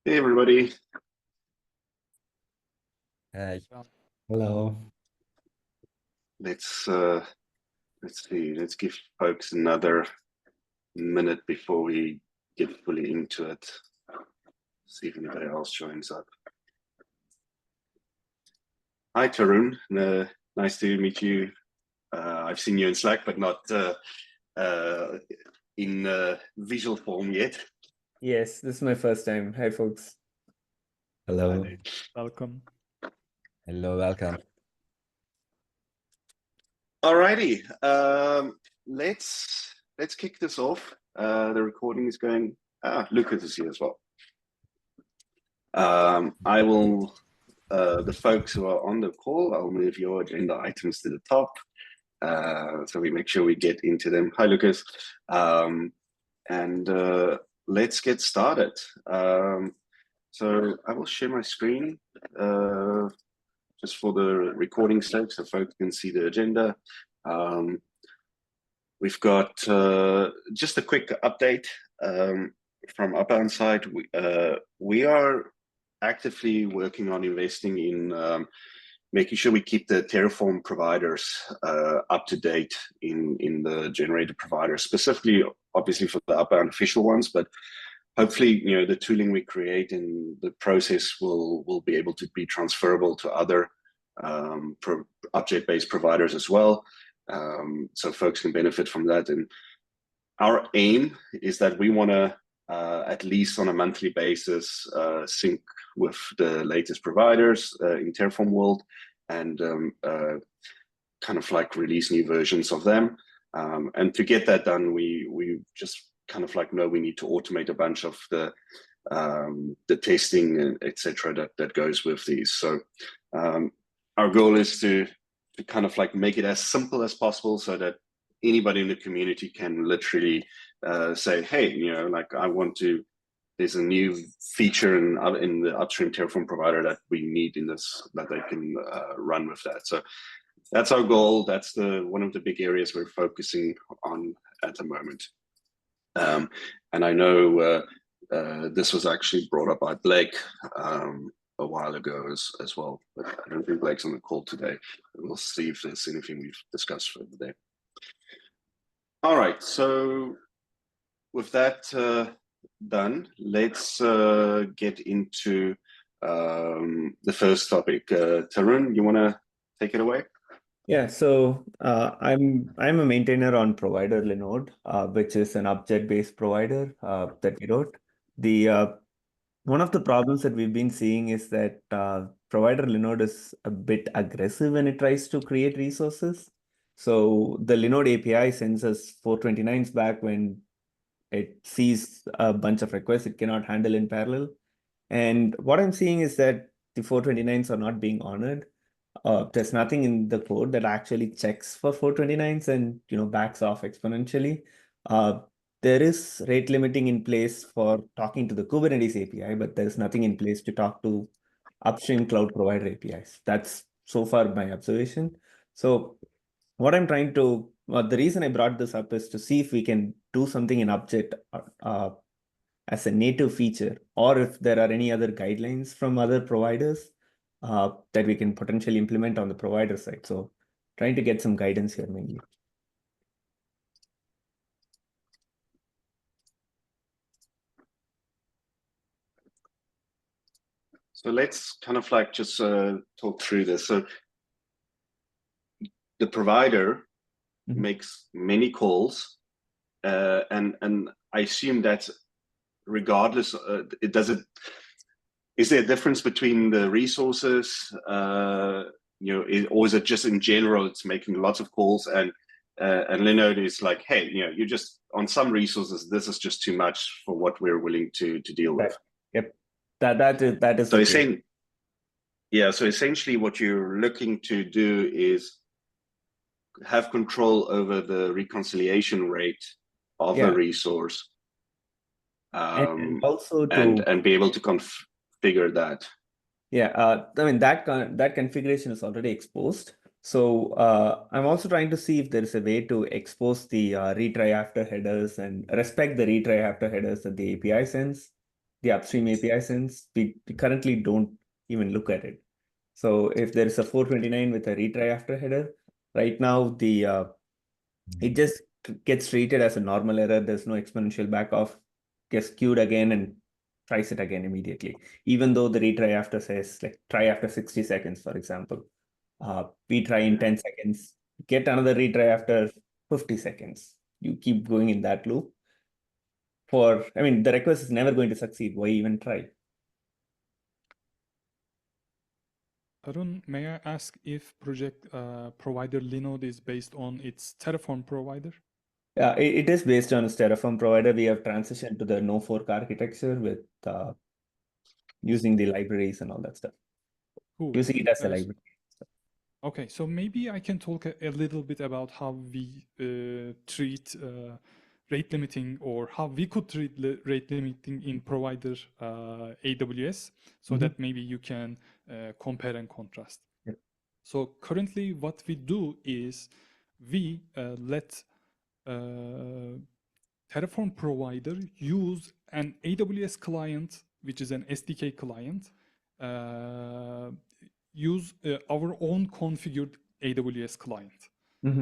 Hey everybody. Hi. Hello. Let's see. Let's give folks another minute before we get fully into it. See if anybody else joins up. Hi Tarun. Nice to meet you. I've seen you in Slack, but not in visual form yet. Yes, this is my first time. Hi, folks. Hello. Welcome. Hello, welcome. Alrighty. Let's kick this off. The recording is going. Lucas is here as well. I will. The folks who are on the call, I'll move your agenda items to the top, so we make sure we get into them. Hi, Lucas. And let's get started. So I will share my screen just for the recording sake, so folks can see the agenda. We've got just a quick update from Upbound side. We are actively working on investing in making sure we keep the Terraform providers up to date in the generator providers, specifically, obviously for the Upbound official ones, but hopefully, the tooling we create in the process will be able to be transferable to other object-based providers as well, so folks can benefit from that. And our aim is that we want to at least on a monthly basis sync with the latest providers in Terraform world and kind of like release new versions of them. And to get that done, we just kind of like know we need to automate a bunch of the testing, etc. that goes with these. So our goal is to kind of like make it as simple as possible so that anybody in the community can literally say, hey, like I want to, there's a new feature in the upstream Terraform provider that we need in this, that they can run with that. So that's our goal. That's one of the big areas we're focusing on at the moment. And I know this was actually brought up by Blake a while ago as well, but I don't think Blake's on the call today. We'll see if there's anything we've discussed further there. All right, so with that done, let's get into the first topic. Tarun, you want to take it away? Yeah, so I'm a maintainer on provider Linode, which is an object-based provider that we wrote. One of the problems that we've been seeing is that provider Linode is a bit aggressive when it tries to create resources. So the Linode API sends us 429s back when it sees a bunch of requests it cannot handle in parallel. And what I'm seeing is that the 429s are not being honored. There's nothing in the code that actually checks for 429s and backs off exponentially. There is rate limiting in place for talking to the Kubernetes API, but there's nothing in place to talk to upstream cloud provider APIs. That's so far my observation. So what I'm trying to, the reason I brought this up is to see if we can do something in Upjet as a native feature, or if there are any other guidelines from other providers that we can potentially implement on the provider side. So trying to get some guidance here mainly. So let's kind of like just talk through this. So the provider makes many calls, and I assume that regardless, is there a difference between the resources, or is it just in general it's making lots of calls and Linode is like, hey, you just on some resources this is just too much for what we're willing to deal with. Yep, that is. So saying, yeah. So essentially, what you're looking to do is have control over the reconciliation rate of a resource, and also and be able to configure that. Yeah, I mean that configuration is already exposed. So I'm also trying to see if there is a way to expose the retry after headers and respect the retry after headers that the API sends. the upstream API sends, we currently don't even look at it. So if there is a 429 with a retry after header, right now it just gets treated as a normal error. There's no exponential back off, gets queued again and tries it again immediately. Even though the retry after says like try after 60 seconds, for example. We try in 10 seconds, get another retry after 50 seconds. You keep going in that loop. I mean, the request is never going to succeed. Why even try? Arun, may I ask if project provider Linode is based on its Terraform provider? Yeah, it is based on a Terraform provider. We have transitioned to the no fork architecture with using the libraries and all that stuff. Cool. Using it as a library. Okay, so maybe I can talk a little bit about how we treat rate limiting, or how we could treat rate limiting in provider AWS, so that maybe you can compare and contrast. Yep. So currently what we do is we let Terraform provider use an AWS client, which is an SDK client, use our own configured AWS client.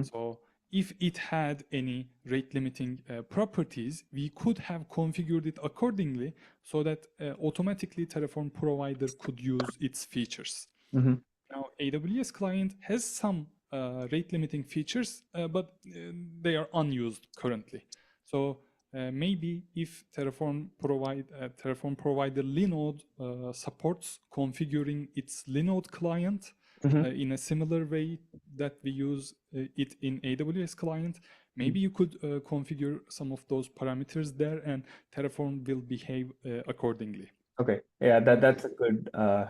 So if it had any rate limiting properties, we could have configured it accordingly so that automatically Terraform provider could use its features. Now, AWS client has some rate limiting features, but they are unused currently. So maybe if Terraform provider Linode supports configuring its Linode client in a similar way that we use it in AWS client, maybe you could configure some of those parameters there, and Terraform will behave accordingly. Okay, yeah, that's a good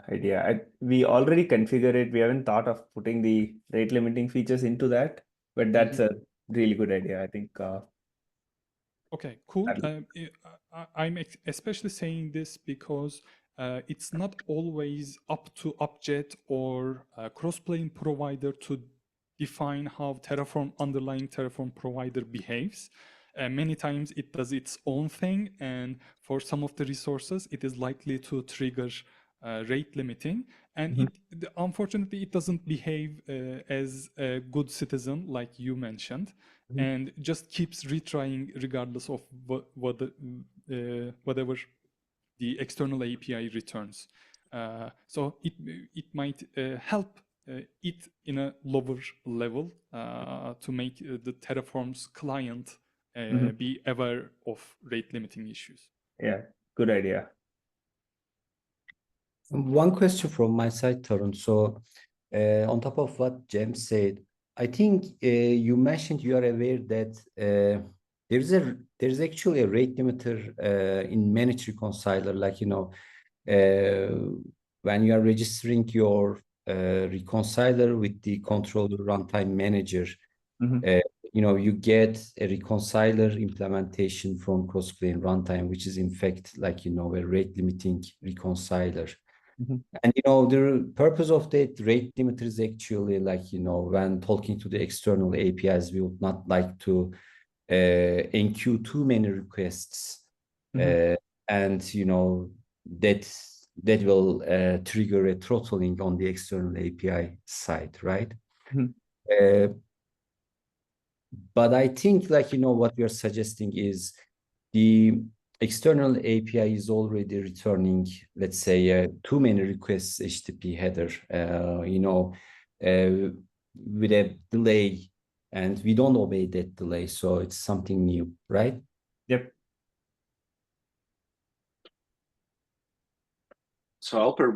idea. We already configure it. We haven't thought of putting the rate limiting features into that, but that's a really good idea, I think. Okay, cool. I'm especially saying this because it's not always up to Upjet or Crossplane provider to define how underlying Terraform provider behaves. Many times it does its own thing, and for some of the resources, it is likely to trigger rate limiting. And unfortunately, it doesn't behave as a good citizen, like you mentioned, and just keeps retrying regardless of whatever the external API returns. So it might help it in a lower level to make the Terraform's client be aware of rate limiting issues. Yeah, good idea. One question from my side, Tarun. So on top of what James said, I think you mentioned you are aware that there's actually a rate limiter in managed reconciler, like, when you are registering your reconciler with the controller runtime manager, you get a reconciler implementation from Crossplane runtime, which is in fact like, a rate limiting reconciler. And, the purpose of that rate limiter is actually like, when talking to the external APIs, we would not like to enqueue too many requests. And, that will trigger a throttling on the external API side, right? But I think like, what we are suggesting is the external API is already returning, let's say, too many requests HTTP header, with a delay, and we don't obey that delay. So it's something new, right? Yep. So Alper,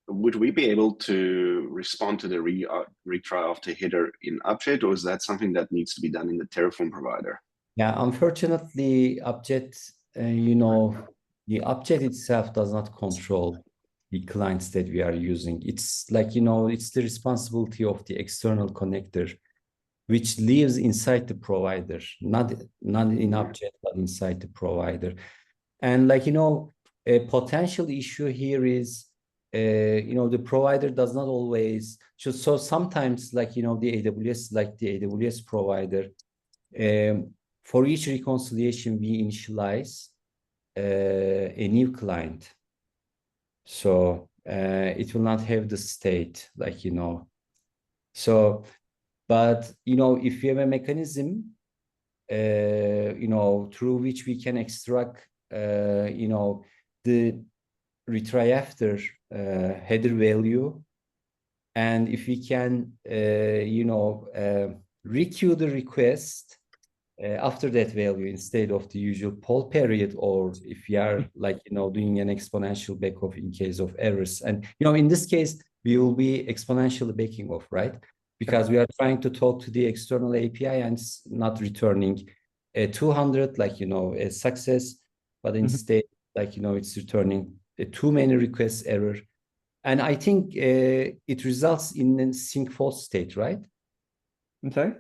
would we be able to respond to the retry after header in Upjet, or is that something that needs to be done in the Terraform provider? Yeah, unfortunately, Upjet, the Upjet itself does not control the clients that we are using. It's like, it's the responsibility of the external connector, which lives inside the provider, not in Upjet, but inside the provider. And like, a potential issue here is, the provider does not always, so sometimes like, the AWS provider, for each reconciliation we initialize, a new client. So it will not have the state, like, So, but, if you have a mechanism, through which we can extract, the retry after header value, and if we can, requeue the request after that value instead of the usual poll period, or if we are doing an exponential backoff in case of errors. And, in this case, we will be exponentially backing off, right? Because we are trying to talk to the external API and it's not returning a 200, a success, but instead, it's returning a too many requests error. And I think it results in a sync false state, right? I'm sorry?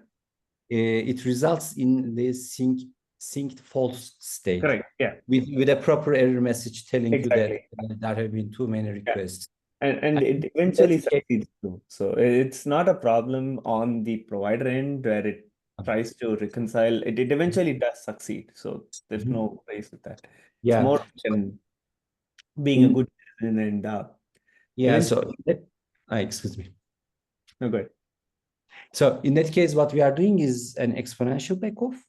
It results in the synced false state. Correct. Yeah. With a proper error message telling Exactly. you that there have been too many requests. And it eventually succeeds too. So it's not a problem on the provider end where it tries to reconcile. It eventually does succeed. So there's no place with that. It's more than being a good citizen and excuse me. No, go ahead. So in that case, what we are doing is an exponential backoff.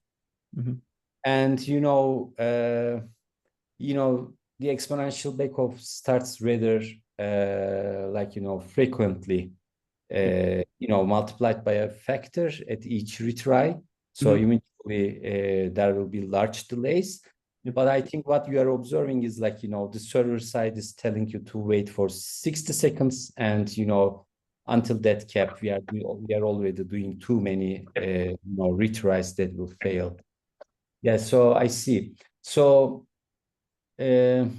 And the exponential backoff starts rather frequently, multiplied by a factor at each retry. So eventually there will be large delays. But I think what you are observing is the server side is telling you to wait for 60 seconds, and until that cap, we are already doing too many retries that will fail. Yeah, so I see. So there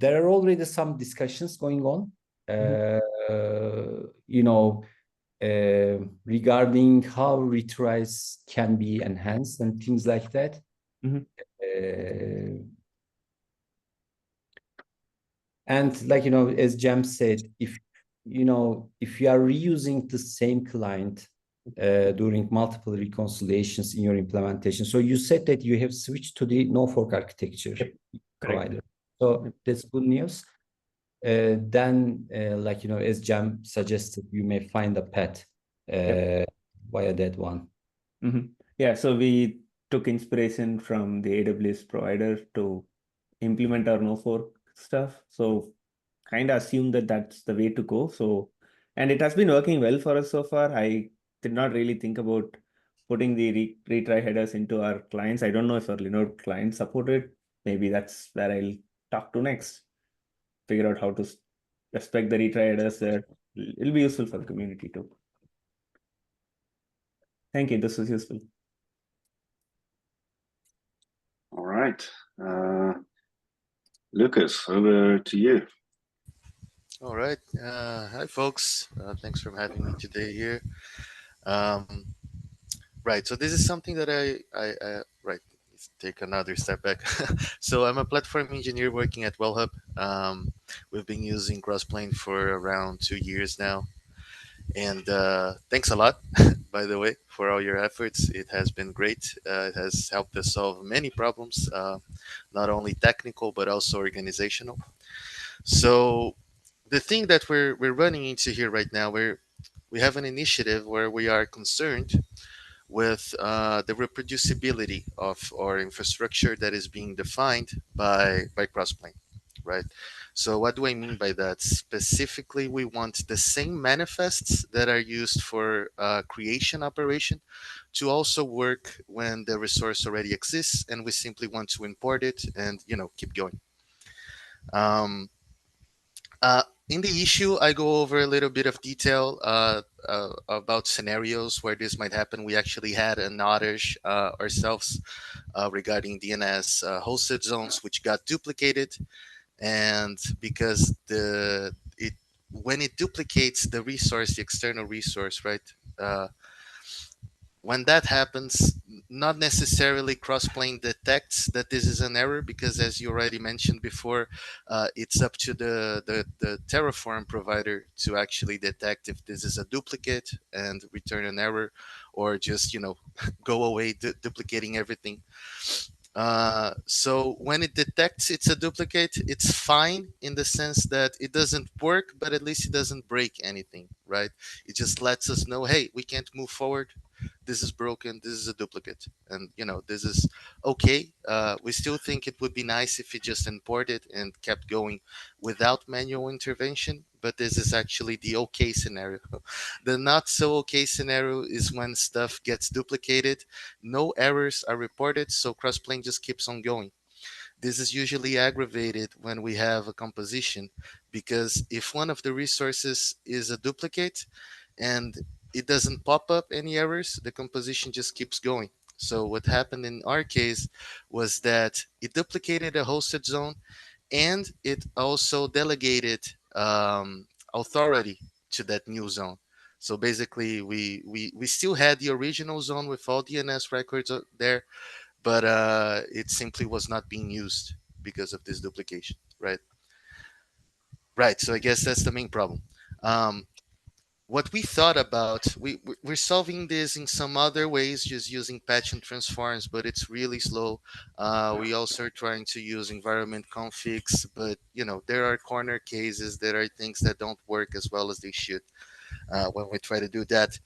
are already some discussions going on, regarding how retries can be enhanced and things like that. And as Jem said, if you are reusing the same client during multiple reconciliations in your implementation, so you said that you have switched to the no fork architecture provider. So that's good news. Then, as Jem suggested, you may find a path via that one. Yeah, so we took inspiration from the AWS provider to implement our no fork stuff. So kind of assume that that's the way to go. So, and it has been working well for us so far. I did not really think about putting the retry headers into our clients. I don't know if our Linode clients support it. Maybe that's where I'll talk to next. Figure out how to respect the retry headers there. It'll be useful for the community too. Thank you. This was useful. All right. Lucas, over to you. All right. Hi, folks. Thanks for having me today here. Right. So this is something that right. Let's take another step back. So I'm a platform engineer working at WellHub. We've been using Crossplane for around 2 years now. And thanks a lot, by the way, for all your efforts. It has been great. It has helped us solve many problems, not only technical, but also organizational. So the thing that we're running into here right now, we have an initiative where we are concerned with the reproducibility of our infrastructure that is being defined by Crossplane, right? So what do I mean by that? Specifically, we want the same manifests that are used for creation operation to also work when the resource already exists, and we simply want to import it and keep going. In the issue, I go over a little bit of detail about scenarios where this might happen. We actually had an outage ourselves regarding DNS hosted zones, which got duplicated. And because when it duplicates the resource, the external resource, right? When that happens, not necessarily Crossplane detects that this is an error, because as you already mentioned before, it's up to the Terraform provider to actually detect if this is a duplicate and return an error, or just go away duplicating everything. So when it detects it's a duplicate, it's fine in the sense that it doesn't work, but at least it doesn't break anything, right? It just lets us know, hey, we can't move forward. This is broken. This is a duplicate, and this is okay. We still think it would be nice if it just imported and kept going without manual intervention, but this is actually the okay scenario. The not so okay scenario is when stuff gets duplicated, no errors are reported, so Crossplane just keeps on going. This is usually aggravated when we have a composition, because if one of the resources is a duplicate and it doesn't pop up any errors, the composition just keeps going. So what happened in our case was that it duplicated a hosted zone, and it also delegated authority to that new zone. So basically, we still had the original zone with all DNS records there, but it simply was not being used because of this duplication, right? Right. So I guess that's the main problem. Um, what we thought about, we're solving this in some other ways, just using patch and transforms, but it's really slow. We also are trying to use environment configs, but there are corner cases, there are things that don't work as well as they should when we try to do that.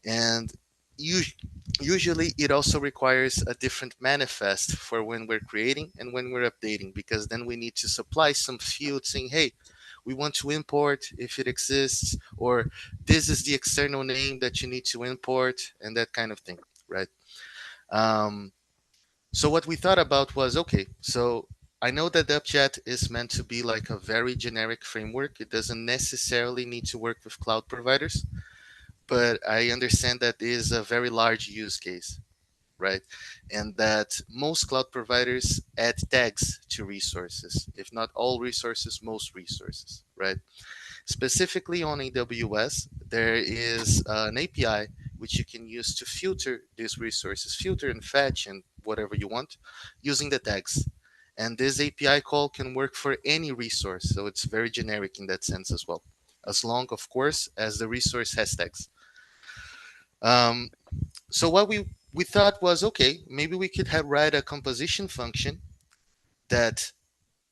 And usually it also requires a different manifest for when we're creating and when we're updating, because then we need to supply some field saying, hey, we want to import if it exists, or this is the external name that you need to import, and that kind of thing, right? Um, so what we thought about was, okay, so I know that the Upjet is meant to be like a very generic framework. It doesn't necessarily need to work with cloud providers, but I understand that is a very large use case, right? And that most cloud providers add tags to resources, if not all resources, most resources, right? Specifically on AWS, there is an API which you can use to filter these resources, filter and fetch and whatever you want using the tags. And this API call can work for any resource. So it's very generic in that sense as well, as long, of course, as the resource has tags. So what we thought was, okay, maybe we could write a composition function that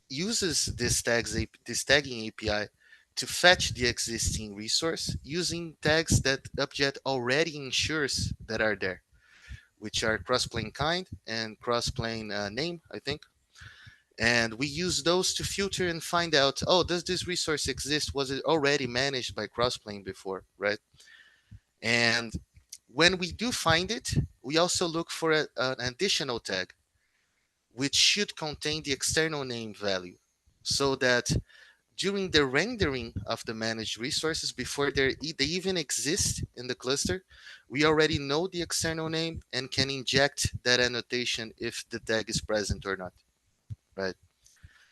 uses this tagging API to fetch the existing resource using tags that Upjet already ensures that are there, which are crossplane kind and crossplane name, I think. And we use those to filter and find out, oh, does this resource exist? Was it already managed by crossplane before, right? And when we do find it, we also look for an additional tag, which should contain the external name value, so that during the rendering of the managed resources, before they even exist in the cluster, we already know the external name and can inject that annotation if the tag is present or not, right?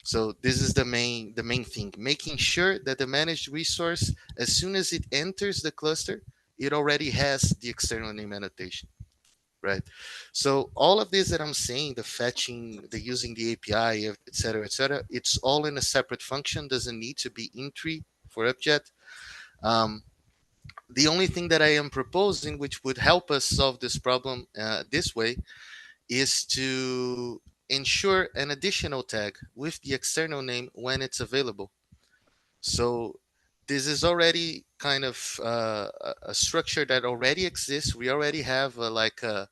So this is the main thing, making sure that the managed resource, as soon as it enters the cluster, it already has the external name annotation, right? So all of this that I'm saying, the fetching, the using the API, et cetera, it's all in a separate function, doesn't need to be in tree for Upjet. The only thing that I am proposing, which would help us solve this problem this way, is to ensure an additional tag with the external name when it's available. So this is already kind of a structure that already exists. We already have like a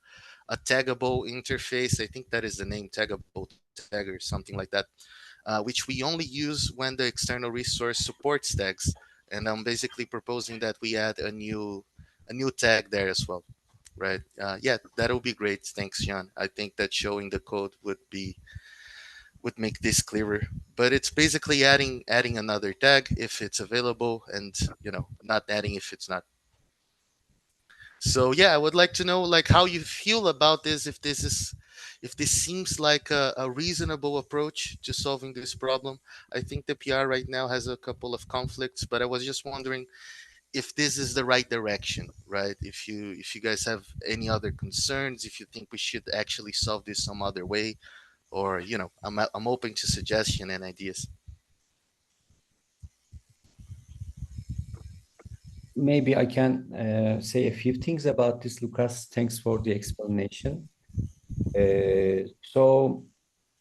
taggable interface. I think that is the name, taggable tagger, something like that, which we only use when the external resource supports tags. And I'm basically proposing that we add a new tag there as well, right? Yeah, that'll be great. Thanks, John. I think that showing the code would make this clearer. But it's basically adding another tag if it's available, and not adding if it's not. So yeah, I would like to know like how you feel about this, if this seems like a reasonable approach to solving this problem. I think the PR right now has a couple of conflicts, but I was just wondering if this is the right direction, right? If you guys have any other concerns, if you think we should actually solve this some other way, or I'm open to suggestion and ideas. Maybe I can say a few things about this, Lucas. Thanks for the explanation. So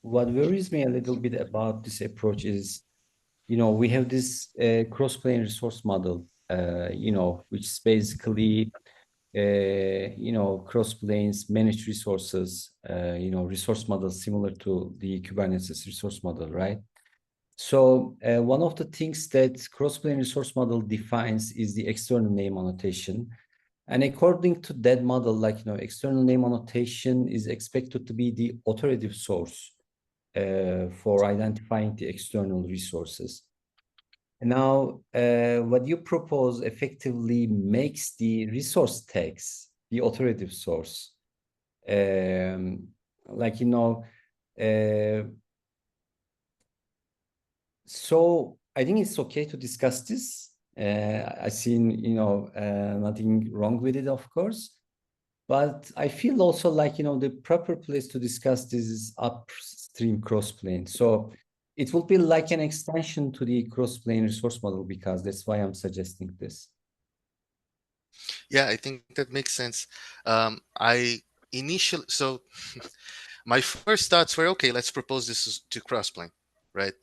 what worries me a little bit about this approach is, we have this cross-plane resource model, which is basically, Crossplane's managed resources, resource model similar to the Kubernetes resource model, right? So one of the things that Crossplane resource model defines is the external name annotation. And according to that model, external name annotation is expected to be the authoritative source for identifying the external resources. Now, what you propose effectively makes the resource tags the authoritative source. So I think it's okay to discuss this. I see, nothing wrong with it, of course. But I feel also the proper place to discuss this is upstream crossplane. So it will be like an extension to the crossplane resource model, because that's why I'm suggesting this. Yeah, I think that makes sense. So my first thoughts were, okay, let's propose this to Crossplane, right?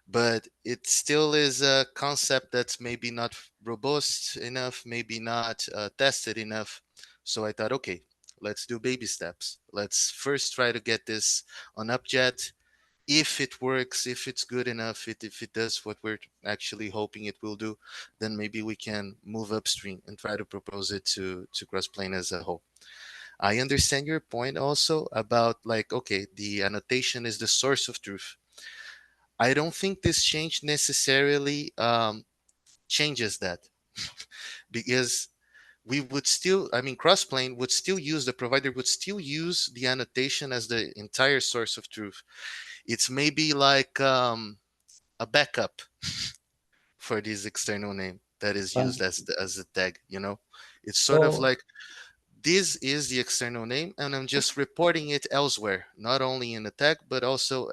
But it still is a concept that's maybe not robust enough, maybe not tested enough. So I thought, okay, let's do baby steps. Let's first try to get this on Upjet. If it works, if it's good enough, if it does what we're actually hoping it will do, then maybe we can move upstream and try to propose it to Crossplane as a whole. I understand your point also about okay, the annotation is the source of truth. I don't think this change necessarily changes that because we would still, Crossplane would still use, the provider would still use the annotation as the entire source of truth. It's maybe like a backup for this external name that is used as a tag, It's sort of like, this is the external name and I'm just reporting it elsewhere, not only in a tag, but also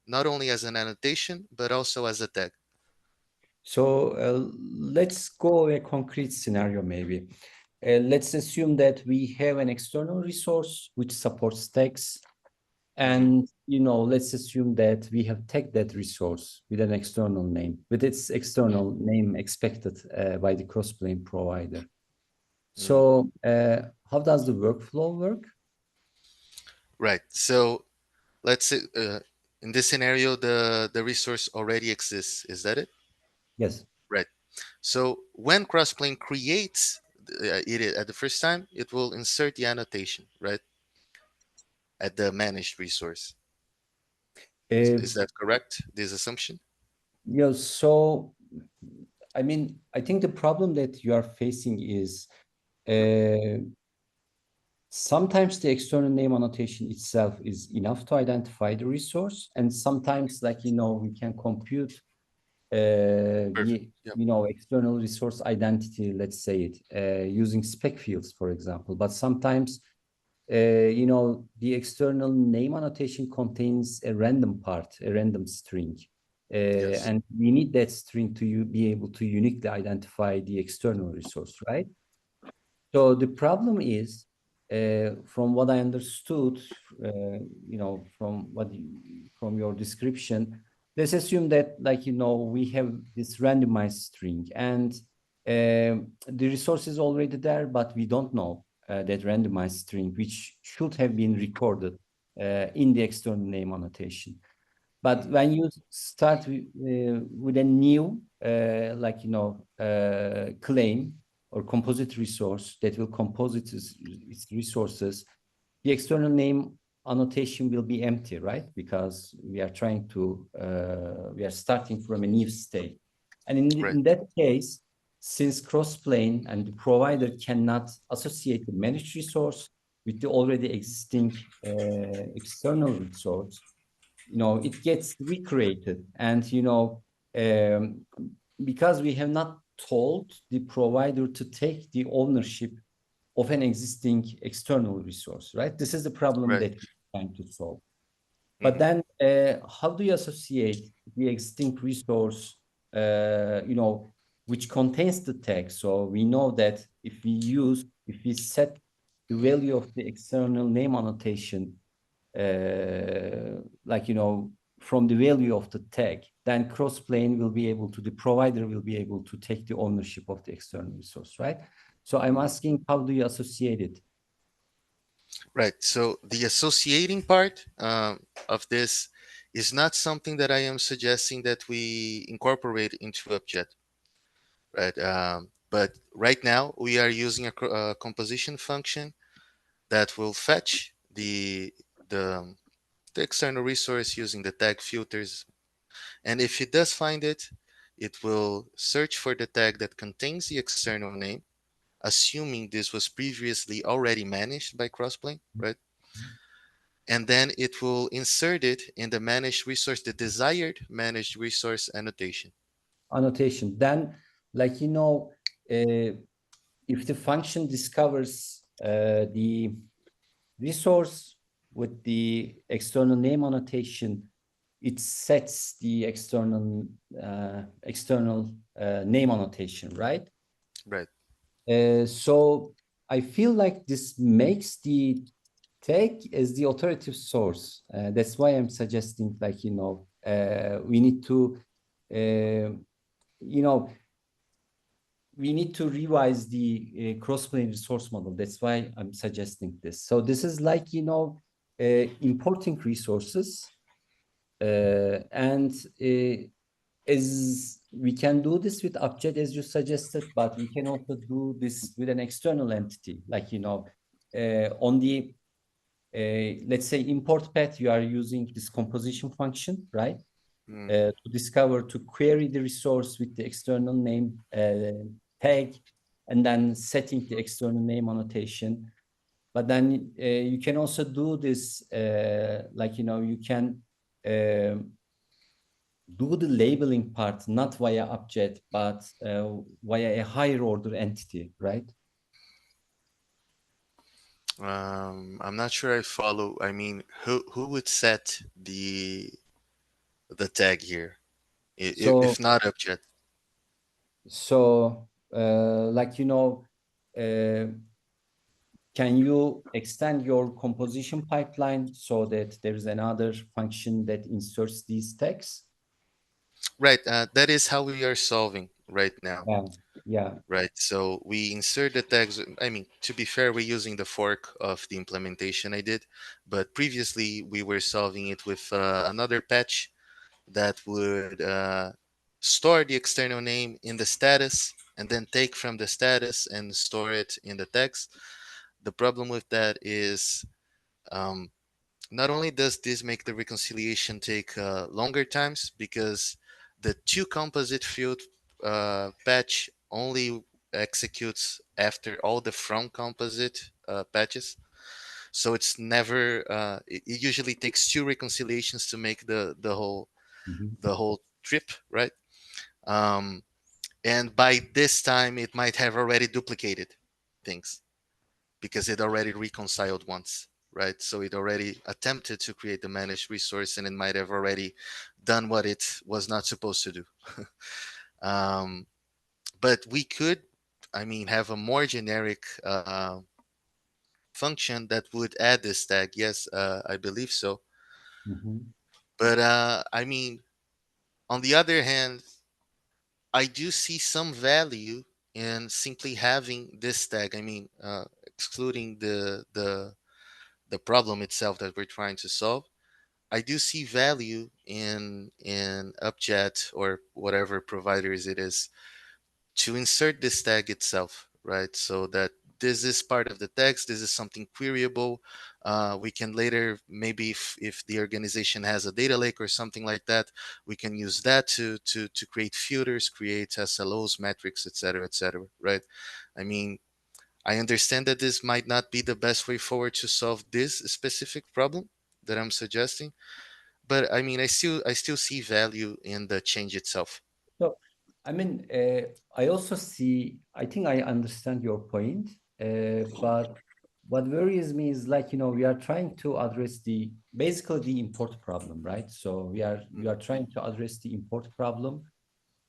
not only as an annotation, but also as a tag. So let's go a concrete scenario maybe. Let's assume that we have an external resource which supports tags. And, let's assume that we have tagged that resource with an external name, with its external name expected by the crossplane provider. So how does the workflow work? Right. So let's say in this scenario, the resource already exists. Is that it? Yes. Right. So when Crossplane creates it at the first time, it will insert the annotation, right? At the managed resource. Is that correct? This assumption? Yeah. So, I think the problem that you are facing is sometimes the external name annotation itself is enough to identify the resource, and sometimes, we can compute the Yep. external resource identity, let's say it, using spec fields, for example. But sometimes, the external name annotation contains a random part, a random string. Yes. And we need that string to be able to uniquely identify the external resource, right? So the problem is, from what I understood, from your description, let's assume that, we have this randomized string, and the resource is already there, but we don't know that randomized string, which should have been recorded in the external name annotation. But when you start with a new, claim or composite resource that will compose its resources, the external name annotation will be empty, right? Because we are starting from a new state. And in that case, since Crossplane and the provider cannot associate the managed resource with the already existing external resource, it gets recreated. And, because we have not told the provider to take the ownership of an existing external resource, right? This is the problem that we're trying to solve. But then how do you associate the existing resource, which contains the tag? So we know that if we set the value of the external name annotation like, you know, from the value of the tag, then Crossplane will be able to, the provider will be able to take the ownership of the external resource, right? So I'm asking, how do you associate it? Right. So the associating part of this is not something that I am suggesting that we incorporate into Upjet, right? But right now we are using a composition function that will fetch the the external resource using the tag filters, and if it does find it, it will search for the tag that contains the external name, assuming this was previously already managed by Crossplane, right? And then it will insert it in the managed resource, the desired managed resource annotation. Annotation. Then, like, you know, if the function discovers the resource with the external name annotation, it sets the external name annotation, right? Right. So I feel like this makes the tag as the authoritative source. That's why I'm suggesting, like, you know, we need to, you know, we need to revise the cross-plane resource model. That's why I'm suggesting this. So this is like, you know, importing resources, and as we can do this with Upjet as you suggested, but we can also do this with an external entity, like, you know, on the let's say import path, you are using this composition function, right? To discover, to query the resource with the external name tag, and then setting the external name annotation. But then you can also do this, like, you know, you can do the labeling part, not via Upjet, but via a higher order entity, right? I'm not sure I follow. I mean, who would set the tag here, So, if not Upjet? so like, you know, can you extend your composition pipeline so that there is another function that inserts these tags? Right. That is how we are solving right now. Yeah, yeah. Right. So we insert the tags. I mean, to be fair, we're using the fork of the implementation I did, but previously we were solving it with another patch that would store the external name in the status and then take from the status and store it in the text. The problem with that is um, not only does this make the reconciliation take longer times, because the to composite field patch only executes after all the from composite patches. So it's never, it usually takes two reconciliations to make the whole trip, right? Um, and by this time, it might have already duplicated things because it already reconciled once, right? So it already attempted to create the managed resource, and it might have already done what it was not supposed to do. But we could, I mean, have a more generic function that would add this tag. Yes, I believe so. But I mean, on the other hand, I do see some value in simply having this tag. I mean, excluding the problem itself that we're trying to solve. I do see value in Upjet or whatever providers it is to insert this tag itself, right? So that this is part of the text. This is something queryable. We can later, maybe if the organization has a data lake or something like that, we can use that to create filters, create SLOs, metrics, etc., right? I mean, I understand that this might not be the best way forward to solve this specific problem that I'm suggesting, but I mean, I still see value in the change itself. So, I mean, I also see, I think I understand your point, but what worries me is, like, you know, we are trying to address basically the import problem, right? So you are trying to address the import problem,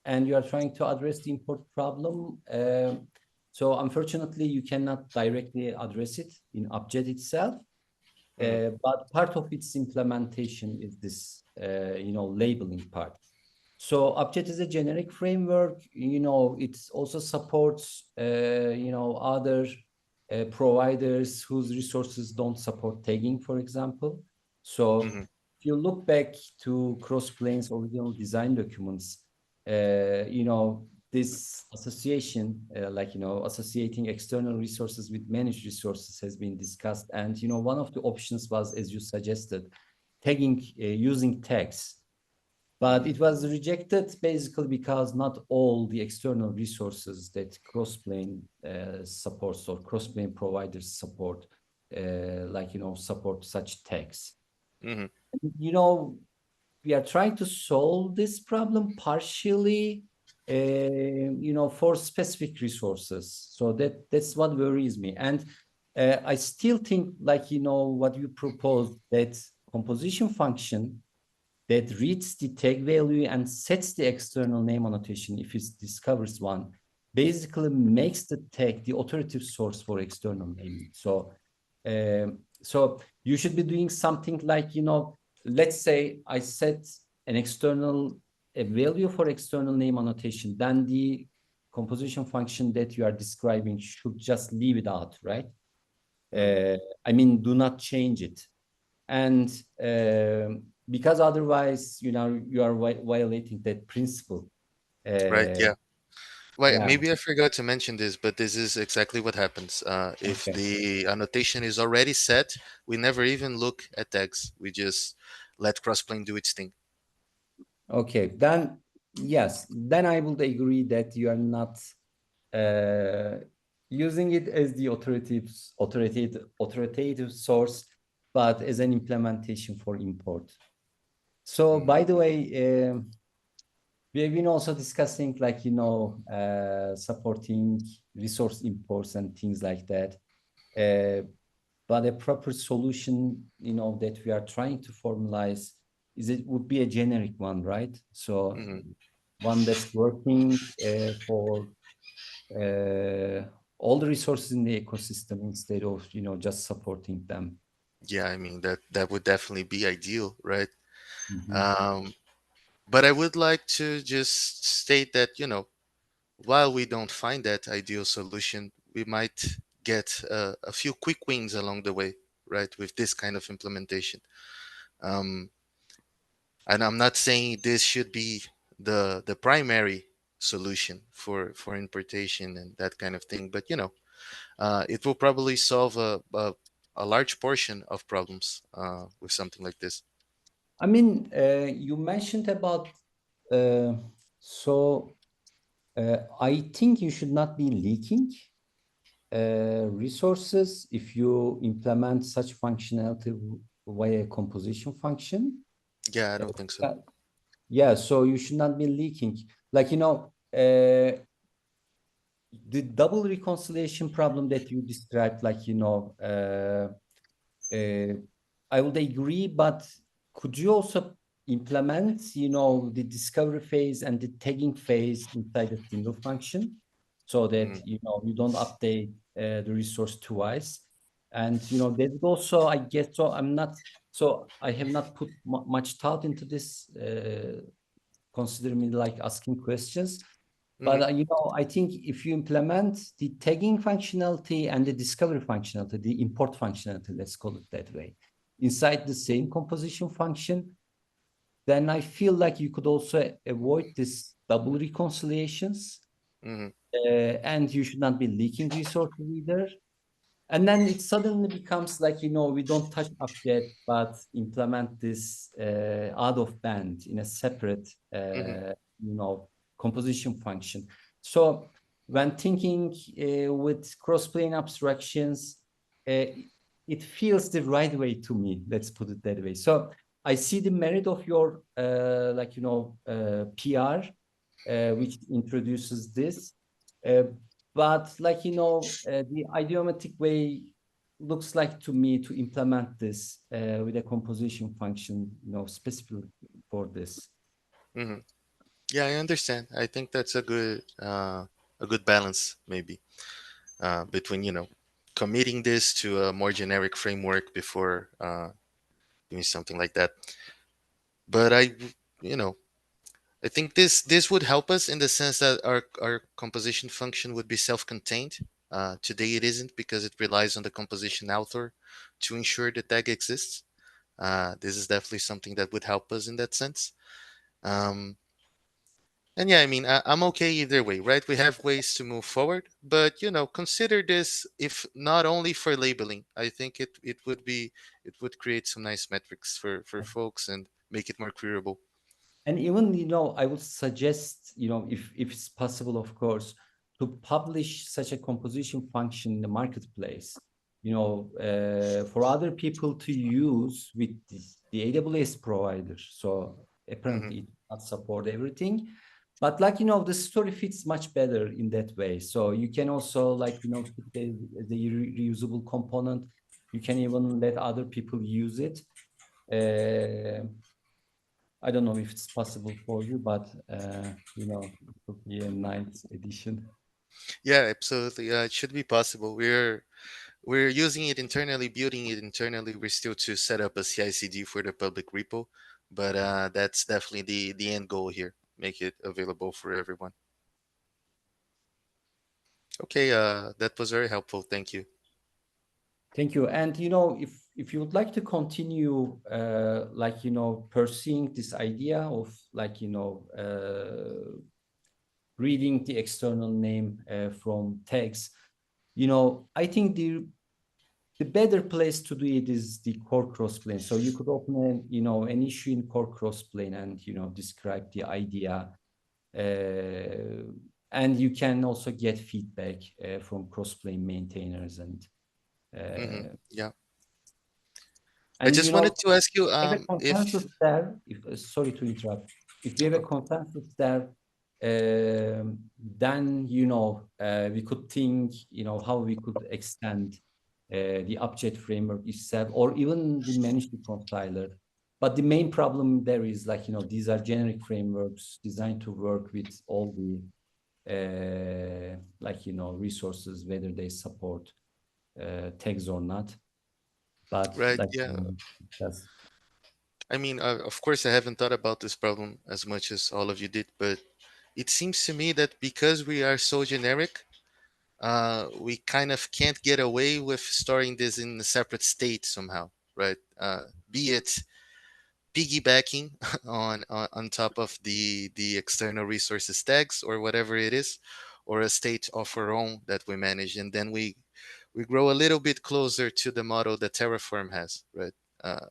and you are trying to address the import problem. So unfortunately, you cannot directly address it in Upjet itself. But part of its implementation is this, labeling part. So Upjet is a generic framework. It also supports, other providers whose resources don't support tagging, for example. So if you look back to Crossplane's original design documents, this association, associating external resources with managed resources has been discussed. And, one of the options was, as you suggested, tagging using tags. But it was rejected basically because not all the external resources that Crossplane supports or Crossplane providers support, support such tags. We are trying to solve this problem partially, for specific resources. So that's what worries me. And I still think, what you proposed, that composition function that reads the tag value and sets the external name annotation if it discovers one, basically makes the tag the authoritative source for external naming. So you should be doing something like, let's say I set a value for external name annotation, then the composition function that you are describing should just leave it out, right? Do not change it. And because otherwise, you are violating that principle. Right. Yeah. Well, Yeah. maybe I forgot to mention this, but this is exactly what happens. If the annotation is already set, we never even look at tags. We just let Crossplane do its thing. Okay, then yes, then I would agree that you are not using it as the authoritative source, but as an implementation for import. So, by the way, we have been also discussing, supporting resource imports and things like that. But a proper solution, that we are trying to formalize would be a generic one, right? So one that's working for all the resources in the ecosystem instead of, just supporting them. Yeah, that would definitely be ideal, right? But I would like to just state that, while we don't find that ideal solution, we might get a few quick wins along the way, right, with this kind of implementation. And I'm not saying this should be the primary solution for importation and that kind of thing, but it will probably solve a large portion of problems with something like this. You mentioned about I think you should not be leaking resources if you implement such functionality via a composition function. Yeah, I don't think so. Yeah, so you should not be leaking. The double reconciliation problem that you described, I would agree, but could you also implement, the discovery phase and the tagging phase inside a single function so that, you don't update the resource twice? And, there's also, I guess, I have not put much thought into this, consider me like asking questions. But, I think if you implement the tagging functionality and the discovery functionality, the import functionality, let's call it that way, inside the same composition function, then I feel like you could also avoid this double reconciliations. And you should not be leaking resources either. And then it suddenly becomes like, we don't touch Upjet, but implement this out of band in a separate, composition function. So when thinking with cross-plane abstractions, it feels the right way to me, let's put it that way. So I see the merit of your, PR, which introduces this. But the idiomatic way looks like to me to implement this with a composition function, specifically for this. Yeah, I understand. I think that's a good balance, maybe, between committing this to a more generic framework before doing something like that. But you know, I think this would help us in the sense that our composition function would be self-contained. Today it isn't, because it relies on the composition author to ensure the tag exists. This is definitely something that would help us in that sense. And yeah, I mean, I'm okay either way, right? We have ways to move forward, but consider this, if not only for labeling. I think it would create some nice metrics for folks and make it more queryable. And even, I would suggest, if it's possible, of course, to publish such a composition function in the marketplace, for other people to use with the AWS provider. So apparently it does not support everything, but the story fits much better in that way. So you can also keep the reusable component. You can even let other people use it. I don't know if it's possible for you, but it would be a nice addition. Yeah, absolutely. It should be possible. We're using it internally, building it internally. We're still to set up a CI/CD for the public repo, but that's definitely the end goal here. Make it available for everyone. Okay, that was very helpful. Thank you. Thank you. And if you would like to continue, pursuing this idea of reading the external name from tags, I think the better place to do it is the core Crossplane. So you could open an issue in core Crossplane and describe the idea, and you can also get feedback from Crossplane maintainers and. Yeah. And I just wanted to ask you if there. Sorry to interrupt. If we have a consensus there, then we could think how we could extend the Upjet framework itself, or even the managed compiler. But the main problem there is these are generic frameworks designed to work with all the resources, whether they support tags or not. But right, yeah. Yes. I mean, of course, I haven't thought about this problem as much as all of you did, but it seems to me that because we are so generic, we kind of can't get away with storing this in a separate state somehow, right? Be it piggybacking on top of the external resources tags or whatever it is, or a state of our own that we manage, and then we grow a little bit closer to the model that Terraform has, right?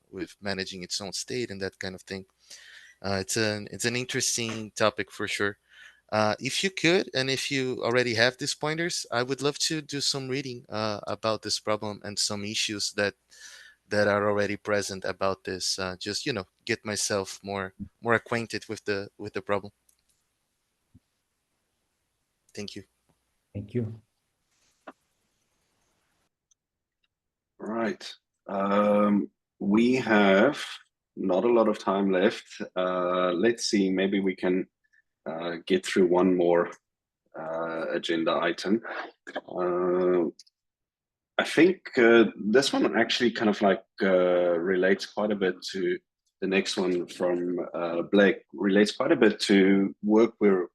With managing its own state and that kind of thing. It's an interesting topic for sure. If you could, and if you already have these pointers, I would love to do some reading about this problem and some issues that are already present about this. Just get myself more acquainted with the problem. Thank you. Thank you. All right. We have not a lot of time left. Let's see, maybe we can get through one more agenda item. I think this one actually kind of relates quite a bit to the next one from Blake, relates quite a bit to work we're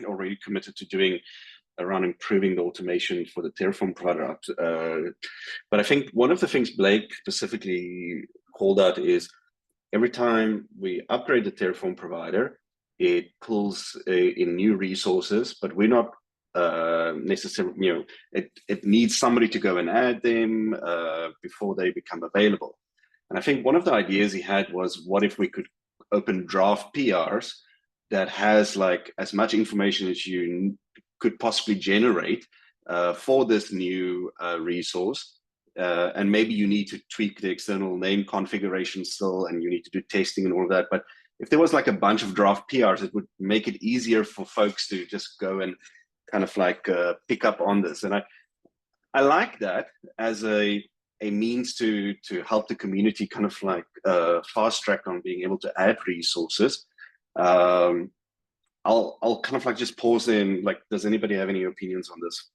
already committed to doing around improving the automation for the Terraform product. But I think one of the things Blake specifically called out is every time we upgrade the Terraform provider, it pulls in new resources, but we're not necessarily, it needs somebody to go and add them before they become available. And I think one of the ideas he had was, what if we could open draft PRs that has as much information as you could possibly generate for this new resource. And maybe you need to tweak the external name configuration still, and you need to do testing and all of that. But if there was a bunch of draft PRs, it would make it easier for folks to just go and kind of pick up on this. And I like that as a means to help the community kind of fast track on being able to add resources. I'll kind of just pause in. Does anybody have any opinions on this?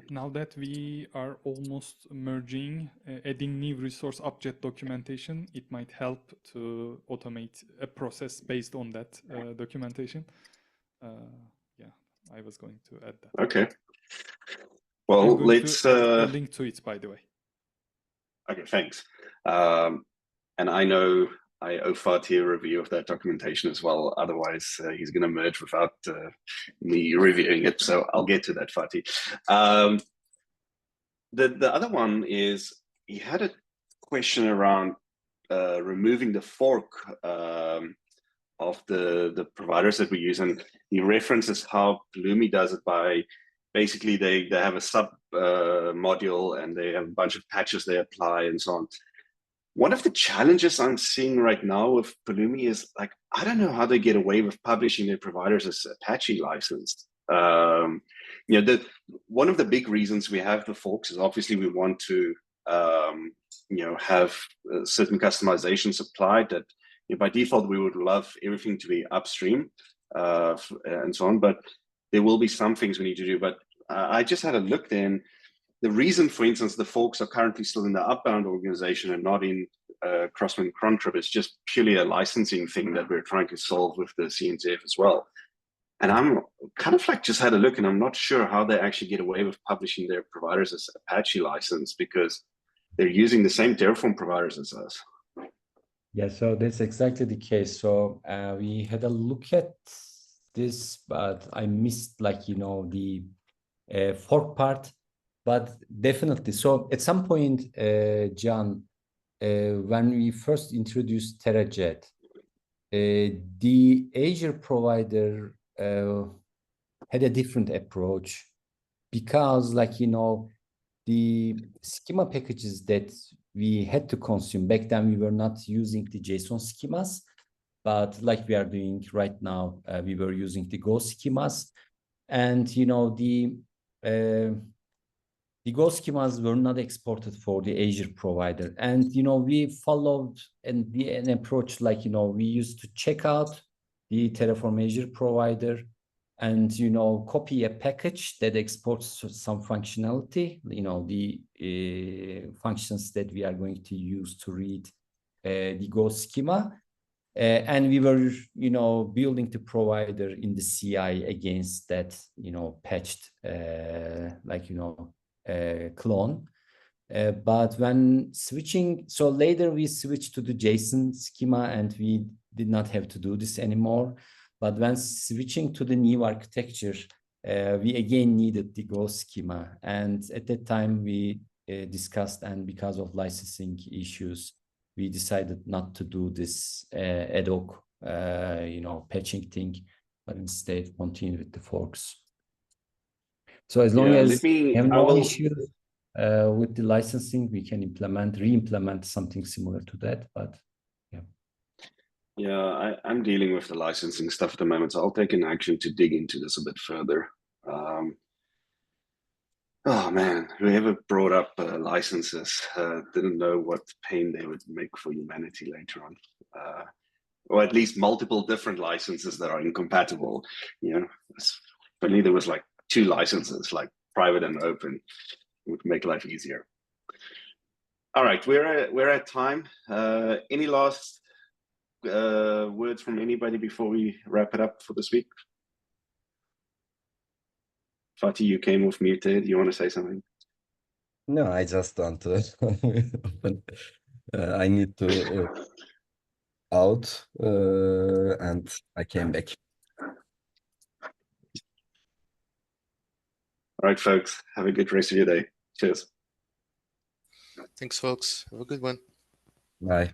Now that we are almost merging, adding new resource object documentation, it might help to automate a process based on that documentation. Yeah, I was going to add that. Okay. I'm Well, going let's to add a link to it, by the way. Okay, thanks. And I know I owe Fatih a review of that documentation as well. Otherwise, he's going to merge without me reviewing it. So I'll get to that, Fatih. The other one is he had a question around removing the fork of the providers that we use, and he references how Pulumi does it by basically they have a sub module and they have a bunch of patches they apply and so on. One of the challenges I'm seeing right now with Pulumi is like, I don't know how they get away with publishing their providers as Apache licensed. You know, one of the big reasons we have the forks is obviously we want to, you know, have certain customizations applied that, you know, by default, we would love everything to be upstream and so on, but there will be some things we need to do. But I just had a look then. The reason, for instance, the folks are currently still in the Upbound organization and not in Crossplane Crontrip is just purely a licensing thing that we're trying to solve with the CNCF as well. And I'm kind of like just had a look, and I'm not sure how they actually get away with publishing their providers as Apache license because they're using the same Terraform providers as us. Yeah, so that's exactly the case. So we had a look at this, but I missed, like, you know, the fork part. But definitely, so at some point, John, when we first introduced TerraJet, the Azure provider had a different approach because, like, you know, the schema packages that we had to consume back then, we were not using the JSON schemas, but like we are doing right now, we were using the Go schemas, and you know the Go schemas were not exported for the Azure provider. And, you know, we followed an approach like, you know, we used to check out the Terraform Azure provider and, you know, copy a package that exports some functionality, you know, the functions that we are going to use to read the Go schema. And we were, you know, building the provider in the CI against that, you know, patched, like, you know, clone. But when switching, so later we switched to the JSON schema and we did not have to do this anymore. But when switching to the new architecture, we again needed the Go schema. And at that time we discussed, and because of licensing issues, we decided not to do this ad hoc, you know, patching thing, but instead continue with the forks. So as long as we have no issues with the licensing, we can re-implement something similar to that. But yeah. Yeah, I'm dealing with the licensing stuff at the moment, so I'll take an action to dig into this a bit further. Oh man, whoever brought up licenses didn't know what pain they would make for humanity later on. Or at least multiple different licenses that are incompatible. You know, if only there was like 2 licenses, like private and open, it would make life easier. All right, we're at time. Any last words from anybody before we wrap it up for this week? Fatih, you came off muted. You want to say something? No, I just want to open. I need to out and I came back. All right, folks. Have a good rest of your day. Cheers. Thanks, folks. Have a good one. Bye.